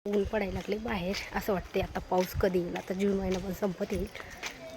ऊन पडायला लागले बाहेर. असं वाटते आता पाऊस कधी येईल. आता जून महिना पण संपत येईल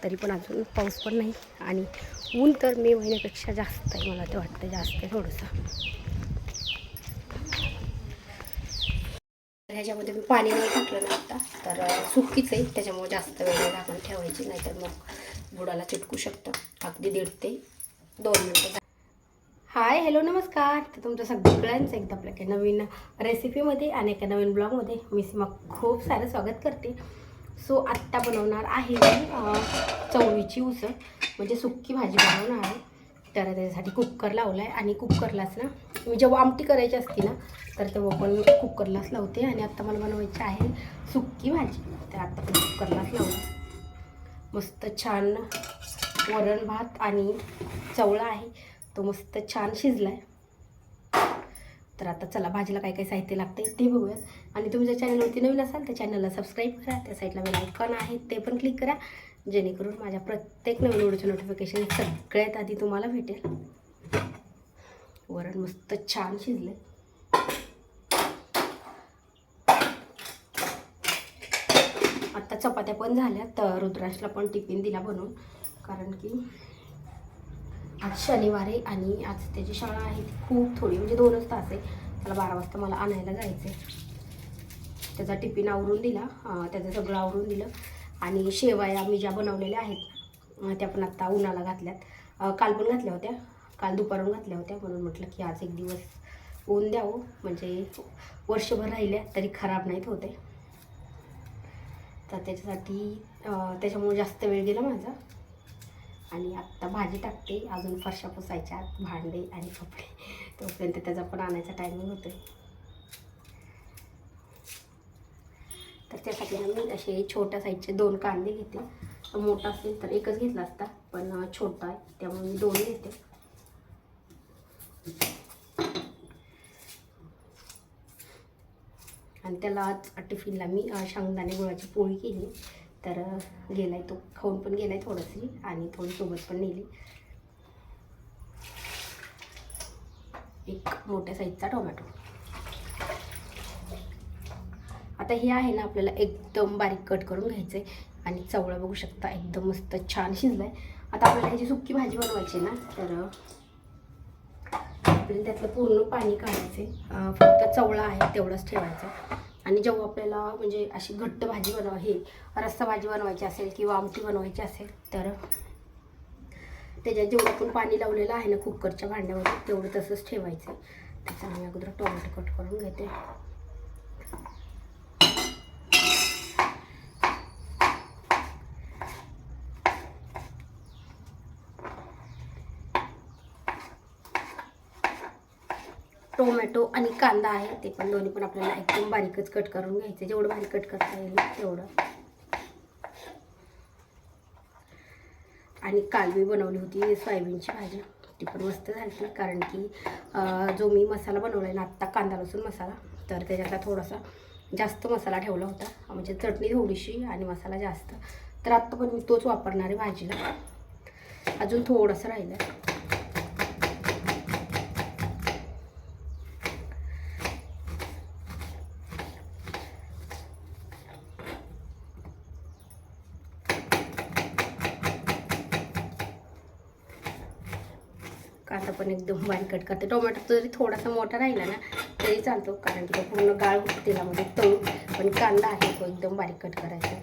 तरी पण अजून पाऊस पण नाही. आणि ऊन तर मे महिन्यापेक्षा जास्त आहे. मला ते वाटतं जास्त आहे थोडंसं. ह्याच्यामध्ये मी पाणी नाही टाकलं ना आता, तर सुकीच आहे. त्याच्यामुळे जास्त वेळ झाकण ठेवायची, नाहीतर मग बुडाला चिटकू शकतं. अगदी 1.5 ते 2 मिनटं. हाय, हॅलो, नमस्कार. तर तुमचं सगळ्यांचं एकदा आपल्या काही नवीन रेसिपीमध्ये आणि एका नवीन ब्लॉगमध्ये मी सीमा खूप सारं स्वागत करते. सो आत्ता बनवणार आहे मी चवळीची उसळ, म्हणजे सुक्की भाजी बनवणार आहे. तर त्याच्यासाठी कुकर लावला आहे. आणि कुकरलाच ना मी जेव्हा आमटी करायची असते ना, तर तेव्हा पण कुकरलाच लावते. आणि आत्ता मला बनवायची आहे सुक्की भाजी, तर आत्ता पण कुकरलाच लावलं. मस्त छान वरण भात आणि चवळा आहे, तो मस्त छान शिजला आहे. तर आता चला भाजीला काय काय साहित्य लागते ते बघूयात. आणि तुम्ही जर चॅनलवरती नवीन असाल तर चॅनलला सबस्क्राईब करा. त्या साईडला बेल आयकॉन आहे ते पण क्लिक करा, जेणेकरून माझ्या प्रत्येक नवीन व्हिडिओचे नोटिफिकेशन सगळ्यात आधी तुम्हाला भेटेल. वरण मस्त छान शिजले. आता चपात्या पण झाल्या. तर रुद्राशला पण टिफिन दिला बनवून, कारण की आज शनिवार आहे आणि आज त्याची शाळा आहे ती खूप थोडी, म्हणजे 2च तास आहे. त्याला 12 वाजता मला आणायला जायचं आहे. त्याचा टिफिन आवरून दिला, त्याचं सगळं आवरून दिलं. आणि शेवया मी ज्या बनवलेल्या आहेत त्या पण आत्ता उन्हाला घातल्यात. काल पण घातल्या होत्या, काल दुपारून घातल्या होत्या. म्हणून म्हटलं की आज एक दिवस ऊन द्यावं, म्हणजे वर्षभर राहिल्या तरी खराब नाहीत होते. तर त्याच्यासाठी त्याच्यामुळे जास्त वेळ गेला माझा. आणि आत्ता भाजी टाकते, अजून फरशा पुसायच्या, भांडे आणि कपडे, तोपर्यंत त्याचा पण आणायचा टायमिंग होतो. तर त्यासाठी मी असे छोट्या साईजचे 2 कांदे घेते. मोठा असेल तर एकच घेतला असता, पण छोटा आहे त्यामुळे मी 2 घेते. आणि त्याला आज टिफिनला मी शेंगदाणे गुळाची पोळी केली. तर गेलाय तो, खाऊन पण गेलाय थोडीशी, आणि थोडी सोबत पण नेली. एक मोठ्या साईजचा टोमॅटो. आता हे आहे ना आपल्याला एकदम बारीक कट करून घ्यायचं आहे. आणि चवळा बघू शकता एकदम मस्त छान शिजलाय. आता आपल्याला ह्याची सुक्की भाजी बनवायची ना, तर आपल्याला त्यातलं पूर्ण पाणी काढायचं. फक्त चवळा आहे तेवढंच ठेवायचं. आणि जेव्हा आपल्याला म्हणजे अशी घट्ट भाजी रस्सा भाजी बनवायची असेल किंवा आमटी बनवायची असेल, तर त्याच्यात जेवढं आपण पाणी लावलेलं आहे ना कुकरच्या भांड्यामध्ये, तेवढं तसंच ठेवायचं. त्याचा मी अगोदर टोमॅटो कट करून घेते. टोमॅटो आणि कांदा आहे, ते पण दोन्ही पण आपल्याला एकदम बारीकच कट करून घ्यायचे, जेवढं बारीक कट करता येईल तेवढं. आणि काल मी बनवली होती सोयाबीनची भाजी, ती पण मस्त झाली. कारण की जो मी मसाला बनवला आहे ना आत्ता, कांदा लसूण मसाला, तर त्याच्यातला थोडासा जास्त मसाला ठेवला होता, म्हणजे चटणी थोडीशी आणि मसाला जास्त. तर आत्ता पण मी तोच वापरणार आहे भाजीला. अजून थोडंसं राहिलं आहे. कांदा पण एकदम बारीक कट करते. टोमॅटो जरी थोडासा मोठा राहिला ना तरी चालतो, कारण की तो पूर्ण गाळ होतो तेलामध्ये तळून. पण कांदा आहे तो एकदम बारीक कट करायचा.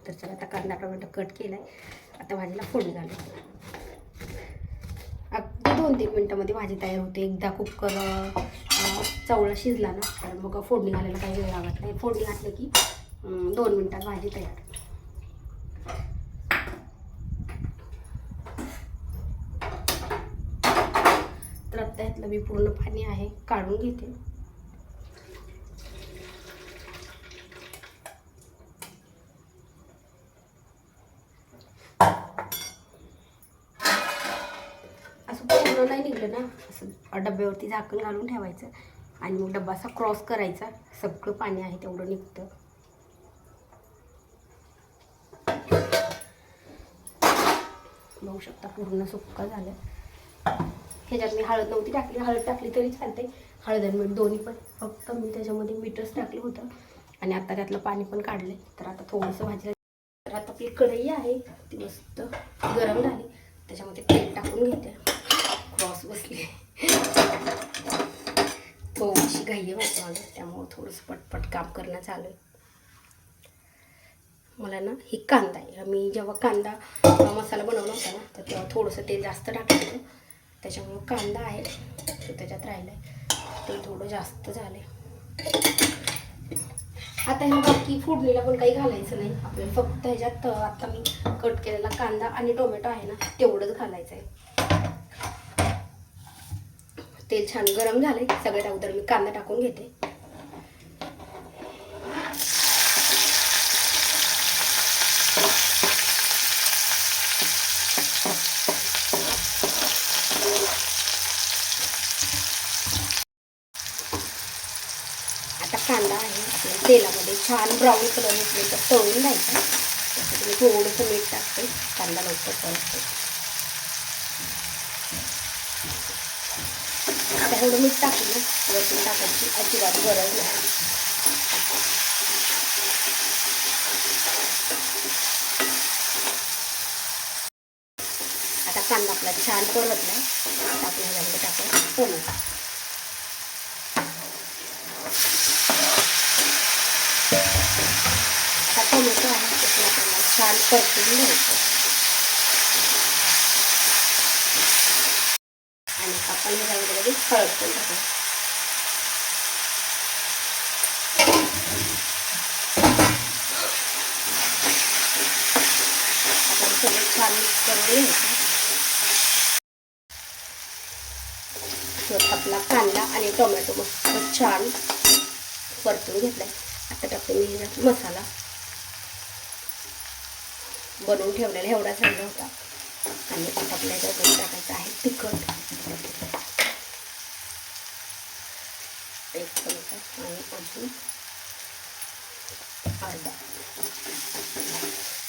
तर चला, आता कांदा टोमॅटो कट केलाय. आता भाजीला फोडणी घालू. अगदी 2-3 मिनटामध्ये भाजी तयार होते. एकदा कुकर चवळा शिजला ना, तर मग फोडणी घालायला काही वेळ लागत नाही. फोडणी घातलं की 2 मिनटात भाजी तयार. तर आता यातलं मी पूर्ण पाणी आहे काढून घेते. असं पूर्ण नाही निघलं ना, असं डब्यावरती झाकण घालून ठेवायचं आणि मग डब्बा असा क्रॉस करायचा, सगळं पाणी आहे तेवढं निघतं. बघू शकता पूर्ण सुक्का झालं. ह्याच्यात मी हळद नव्हती टाकली, हळद टाकली तरी चालते. हळद आणि मीठ दोन्ही पण, फक्त मी त्याच्यामध्ये मीठच टाकलं होतं आणि आता त्यातलं पाणी पण काढलं. तर आता थोडंसं भाजीला, तर आता आपली कढई आहे ती मस्त गरम झाली, त्याच्यामध्ये तेल टाकून घेते. क्रॉस बसली, थोडीशी घाई आहे माझं, त्यामुळं थोडंसं पटपट काम करणं चालू आहे. मला ना ही कांदा आहे, मी जेव्हा कांदा मसाला बनवला होता ना तर तेव्हा थोडंसं तेल जास्त टाकलं होतं, त्याच्यामुळं कांदा आहे तो त्याच्यात राहिला आहे, ते थोडं जास्त झालं. आता ह्या बाकी फोडणीला पण काही घालायचं नाही आपल्याला, फक्त ह्याच्यात आता मी कट केलेला कांदा आणि टोमॅटो आहे ना तेवढंच घालायचं आहे. तेल छान गरम झाले, सगळ्यात अगोदर मी कांदा टाकून घेते. आता कांदा आहे आपल्या तेलामध्ये छान ब्राऊन कलर होईल तळून घ्यायचा. त्यासाठी मी थोडंसं मीठ टाकते, कांदा लवकर तळते. आता एवढं मीठ टाकलं ना वरतून टाकायची अजिबात गरज नाही. आता कांदा आपला छान परतला, आता आपण ह्याच्यामध्ये टाकायचं टोमॅटो. आता टोमॅटो आहे त्याला आपल्याला छान परतून घ्यायचं आणि आपण ह्याच्यामध्ये हळद पण टाकायचं. आपण सगळं छान मिक्स करून घ्यायचं. आपला कांदा आणि टोमॅटो मस्त छान परतून घेतलाय. आता टाकते मी ह्याच्यात मसाला बनवून ठेवलेला एवढा झाला होता आणि आता आपल्या ह्याच्यात टाकायचं आहे तिखट 1 चमचा आणि अजून अर्धा.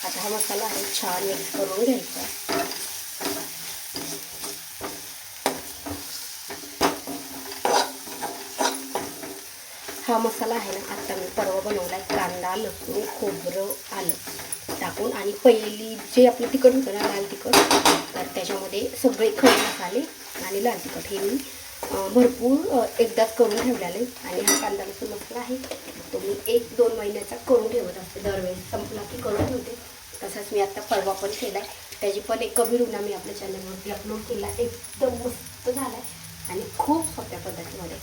आता हा मसाला आहे छान मिक्स करून घ्यायचा. हा मसाला आहे ना आता मी परवा बनवला आहे, कांदा लसूण खोबरं आलं टाकून आणि पहिली जे आपलं तिखट होतं ना लाल तिखट, तर त्याच्यामध्ये सगळे खडे मसाले आणि लाल तिखट हे मी भरपूर एकदाच करून ठेवलेले. आणि हा कांदा लसूण मसाला आहे तो मी 1-2 महिन्याचा करून ठेवत असते, दरवेळेस संपला की करून ठेवते. तसंच मी आता परवा पण केला आहे, त्याची पण एक कमी रुग्णा मी आपल्या चॅनलवरती अपलोड केला. एकदम मस्त झाला आहे आणि खूप सोप्या पद्धतीमध्ये.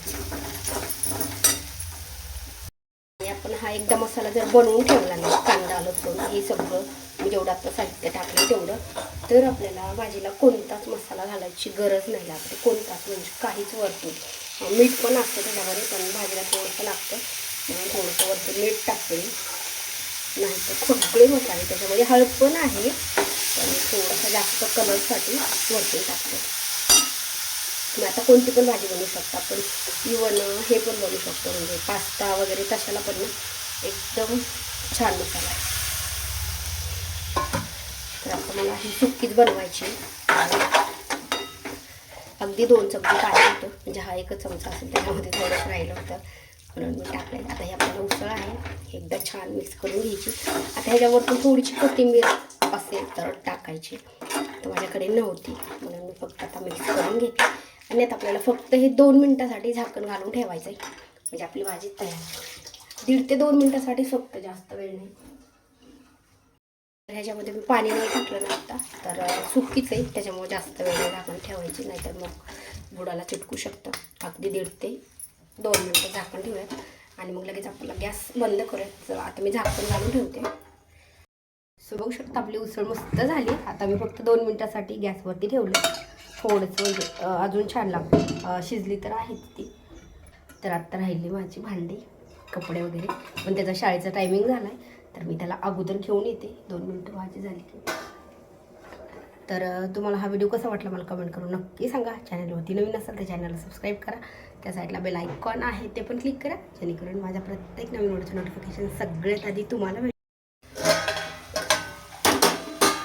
आपण हा एकदा मसाला जर बनवून ठेवला ना, कांदा लसूण हे सगळं मी जेवढं आता साहित्य टाकलं तेवढं, तर आपल्याला भाजीला कोणताच मसाला घालायची गरज नाही लागते, कोणताच म्हणजे काहीच. वरतून मीठ पण असतं त्याच्यामध्ये, पण भाजीला थोडंसं लागतं म्हणून थोडंसं वरतून मीठ टाकते. नाहीतर सगळे मसाले त्याच्यामध्ये, हळद पण आहे पण थोडंसं जास्त कलरसाठी वरतून टाकते. तुम्ही आता कोणती पण भाजी बनवू शकता, आपण इवन हे पण बनवू शकतो म्हणजे पास्ता वगैरे कशाला पण एकदम छान मसाला आहे. तर आता मला ही सुक्कीच बनवायची, अगदी 2 चमचे पाणी होतं म्हणजे हा 1 चमचा असेल, त्याच्यामध्ये थोडंच राहिलं होतं म्हणून मी टाकलं. आता हे आपल्याला उसळ आहे एकदा छान मिक्स करून घ्यायची. आता ह्याच्यावरतून थोडीशी कोथिंबीर असेल तर टाकायची, तर माझ्याकडे नव्हती म्हणून मी फक्त आता मिक्स करून घेते. आणि आता आपल्याला फक्त हे 2 मिनटासाठी झाकण घालून ठेवायचं आहे म्हणजे आपली भाजी तयार. 1.5 ते 2 मिनटासाठी फक्त, जास्त वेळ नाही. ह्याच्यामध्ये मी पाणी नाही टाकलं ना आता, तर सुकीच आहे त्याच्यामुळे जास्त वेळ झाकण ठेवायची, नाहीतर मग बुडाला चिटकू शकतं. अगदी 1.5 ते 2 मिनटं झाकण ठेवूयात आणि मग लगेच आपल्याला गॅस बंद करूयात. आता मी झाकण घालून ठेवते. सो बघू शकता आपली उसळ मस्त झाली. आता मी फक्त 2 मिनटासाठी गॅसवरती ठेवलं, थोडंसं अजून छान लागतं. शिजली तर आहेच ती. तर आत्ता राहिली माझी भांडी कपडे वगैरे, पण त्याचा शाळेचा टायमिंग झाला आहे तर मी त्याला अगोदर घेऊन येते. 2 मिनटं भाजी झाली की. तर तुम्हाला हा व्हिडिओ कसा वाटला मला कमेंट करून नक्की सांगा. चॅनलवरती नवीन असाल तर चॅनलला सबस्क्राईब करा. त्या साईडला बेल आयकॉन आहे ते पण क्लिक करा, जेणेकरून माझ्या प्रत्येक नवीन व्हिडिओचं नोटिफिकेशन सगळ्यात आधी तुम्हाला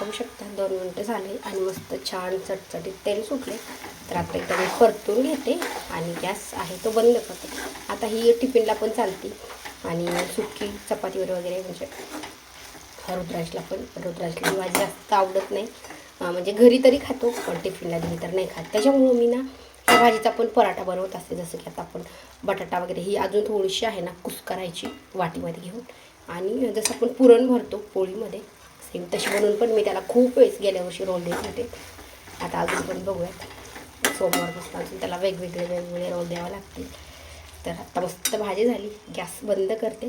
बघू शकता. 2 मिनटं झाले आणि मस्त छान चटचटीत तेल सुटले. तर आता एकदा मी परतून घेते आणि गॅस आहे तो बंद करते. आता ही टिफिनला पण चालते आणि सुकी चपातीवर वगैरे, म्हणजे रुद्राजला ही भाजी जास्त आवडत नाही, म्हणजे घरी तरी खातो पण टिफिनला दिली तर नाही खात. त्याच्यामुळं मी ना ह्या भाजीचा पण पराठा बनवत असते. जसं की आता आपण बटाटा वगैरे ही अजून थोडीशी आहे ना कुस करायची वाटीमध्ये घेऊन, आणि जसं आपण पुरण भरतो पोळीमध्ये सेम तशी बनवून पण मी त्याला खूप वेळेस गेल्या वर्षी रोल देत होते. आता अजून पण बघूयात, सोमवारपासून अजून त्याला वेगवेगळे रोल द्यावे लागतील. तर आता मस्त भाजी झाली, गॅस बंद करते